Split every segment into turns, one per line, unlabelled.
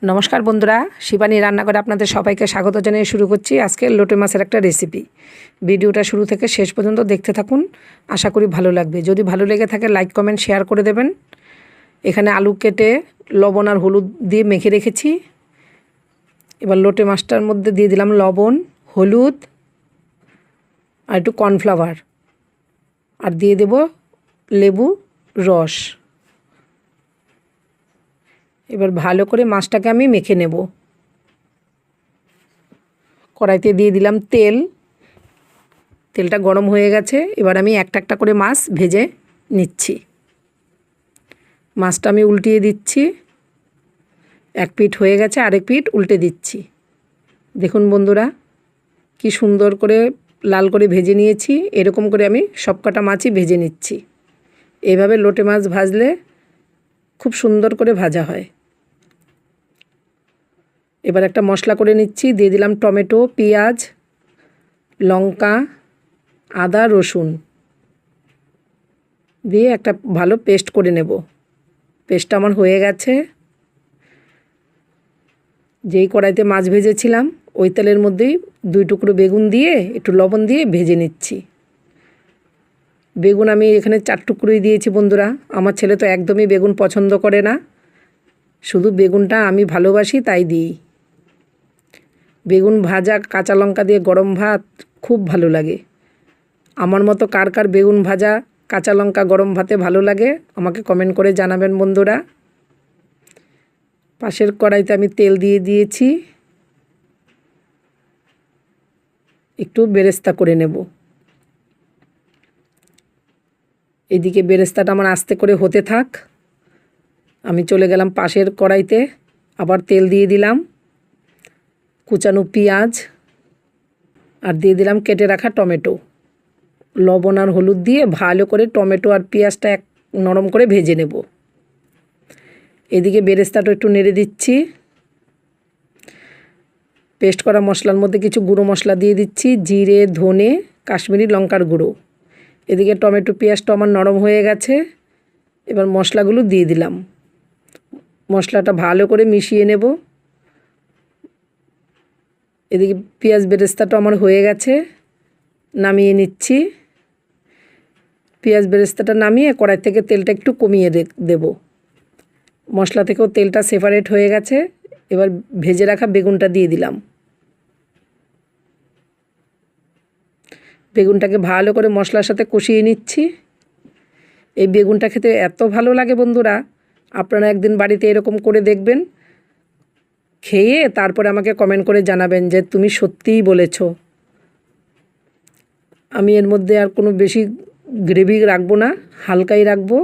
নমস্কার বন্ধুরা, শিবানী রান্নাঘরে আপনাদের সবাইকে স্বাগত জানিয়ে শুরু করছি আজকে লোটে মাছের একটা রেসিপি। ভিডিওটা শুরু থেকে শেষ পর্যন্ত দেখতে থাকুন, আশা করি ভালো লাগবে। যদি ভালো লেগে থাকে লাইক কমেন্ট শেয়ার করে দেবেন। এখানে আলু কেটে লবণ আর হলুদ দিয়ে মেখে রেখেছি। এবার লোটে মাছটার মধ্যে দিয়ে দিলাম লবণ, হলুদ আর একটু কর্নফ্লাওয়ার, আর দিয়ে দেব লেবু রস। এবার ভালো করে মাছটাকে আমি মেখে নেব। কড়াইতে দিয়ে দিলাম তেল, তেলটা গরম হয়ে গেছে। এবার আমি একটা একটা করে মাছ ভেজে নিচ্ছি। মাছটা আমি উল্টিয়ে দিচ্ছি, এক পিঠ হয়ে গেছে, আরেক পিঠ উল্টে দিচ্ছি। দেখুন বন্ধুরা, কি সুন্দর করে লাল করে ভেজে নিয়েছি। এরকম করে আমি সবকটা মাছই ভেজে নিচ্ছি। এইভাবে লোটে মাছ ভাজলে খুব সুন্দর করে ভাজা হয়। এবার একটা মশলা করে নিচ্ছি। দিয়ে দিলাম টমেটো, পেঁয়াজ, লঙ্কা, আদা, রসুন দিয়ে একটা ভালো পেস্ট করে নেব। পেস্টটা আমার হয়ে গেছে। যেই কড়াইতে মাছ ভেজেছিলাম ওই তেলের মধ্যেই 2 টুকরো বেগুন দিয়ে একটু লবণ দিয়ে ভেজে নিচ্ছি। বেগুন আমি এখানে 4 টুকরোই দিয়েছি বন্ধুরা। আমার ছেলে তো একদমই বেগুন পছন্দ করে না, শুধু বেগুনটা আমি ভালোবাসি তাই দিই। বেগুন ভাজা কাঁচা লঙ্কা দিয়ে গরম ভাত খুব ভালো লাগে। আমার মতো কার কার বেগুন ভাজা কাঁচা লঙ্কা গরম ভাতে ভালো লাগে আমাকে কমেন্ট করে জানাবেন বন্ধুরা। পাশের কড়াইতে আমি তেল দিয়ে দিয়েছি, একটু বেরেস্তা করে নেব। এদিকে বেরেস্তাটা আমার আস্তে করে হতে থাক। আমি চলে গেলাম পাশের কড়াইতে, আবার তেল দিয়ে দিলাম, কুচানো পেঁয়াজ আর দিয়ে দিলাম কেটে রাখা টমেটো। লবণ আর হলুদ দিয়ে ভালো করে টমেটো আর পেঁয়াজটা নরম করে ভেজে নেব। এদিকে বেরেস্তাটা একটু নেড়ে দিচ্ছি। পেস্ট করা মশলার মধ্যে কিছু গুঁড়ো মশলা দিয়ে দিচ্ছি, জিরে, ধনে, কাশ্মীরি লঙ্কার গুঁড়ো। এদিকে টমেটো পেঁয়াজটা আমার নরম হয়ে গেছে। এবার মশলাগুলো দিয়ে দিলাম। মশলাটা ভালো করে মিশিয়ে নেব। এদিকে পেঁয়াজ বেরেস্তাটা আমার হয়ে গেছে, নামিয়ে নিচ্ছি। পেঁয়াজ বেরেস্তাটা নামিয়ে কড়াই থেকে তেলটা একটু কমিয়ে দেব। মশলা থেকেও তেলটা সেপারেট হয়ে গেছে। এবার ভেজে রাখা বেগুনটা দিয়ে দিলাম। বেগুনটাকে ভালো করে মশলার সাথে কষিয়ে নিচ্ছি। এই বেগুনটা খেতে এত ভালো লাগে বন্ধুরা, আপনারা একদিন বাড়িতে এরকম করে দেখবেন, খেয়ে তারপরে আমাকে কমেন্ট করে জানাবেন যে তুমি সত্যিই বলেছ। আমি এর মধ্যে আর কোনো বেশি গ্রেভি রাখবো না, হালকাই রাখবো।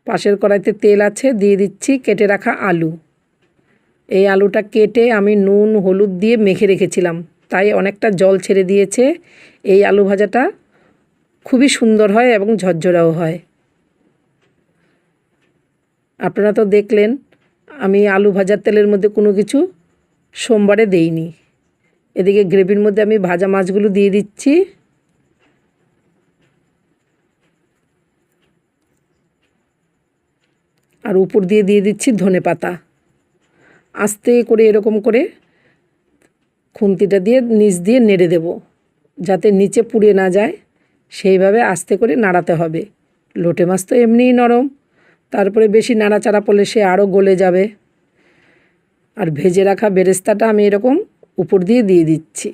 পাশের কড়াইতে তেল আছে, দিয়ে দিচ্ছি কেটে রাখা আলু। এই আলুটা কেটে আমি নুন হলুদ দিয়ে মেখে রেখেছিলাম, তাই অনেকটা জল ছেড়ে দিয়েছে। এই আলু ভাজাটা খুবই সুন্দর হয় এবং ঝরঝরাও হয়। আপনারা তো দেখলেন আমি আলু ভাজার তেলের মধ্যে কোনো কিছু সোমবারে দেইনি। এদিকে গ্রেভির মধ্যে আমি ভাজা মাছগুলো দিয়ে দিচ্ছি। আর উপর দিয়ে দিচ্ছি ধনেপাতা। আস্তে করে এরকম করে খুন্তিটা দিয়ে নিচ দিয়ে নেড়ে দেব, যাতে নিচে পুড়ে না যায়। সেইভাবে আস্তে করে নাড়াতে হবে। লোটে মাছ তো এমনিই নরম, তারপরে বেশি নাড়াচাড়া পড়লে সে আরও গলে যাবে। আর ভেজে রাখা বেরেস্তাটা আমি এরকম উপর দিয়ে দিচ্ছি।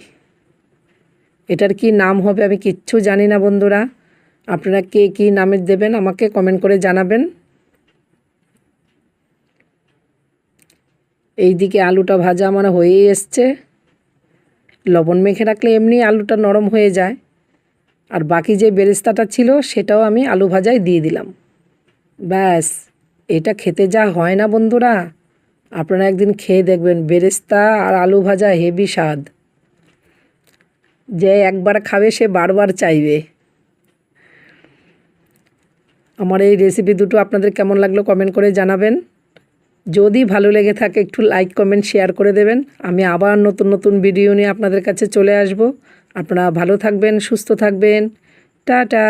এটার কি নাম হবে আমি কিচ্ছু জানি না বন্ধুরা, আপনারা কে কী নামে দেবেন আমাকে কমেন্ট করে জানাবেন। এই দিকে আলুটা ভাজা আমার হয়েই এসছে। লবণ মেখে রাখলে এমনি আলুটা নরম হয়ে যায়। আর বাকি যে বেরেস্তাটা ছিল সেটাও আমি আলু ভাজায় দিয়ে দিলাম। ব্যাস, এটা খেতে যা হয় না বন্ধুরা, আপনারা একদিন খেয়ে দেখবেন। বেরেস্তা আর আলু ভাজা হেভি স্বাদ, যে একবার খাবে সে বারবার চাইবে। আমার এই রেসিপি দুটো আপনাদের কেমন লাগলো কমেন্ট করে জানাবেন। যদি ভালো লেগে থাকে একটু লাইক কমেন্ট শেয়ার করে দেবেন। আমি আবার নতুন নতুন ভিডিও নিয়ে আপনাদের কাছে চলে আসব। আপনারা ভালো থাকবেন, সুস্থ থাকবেন। টাটা।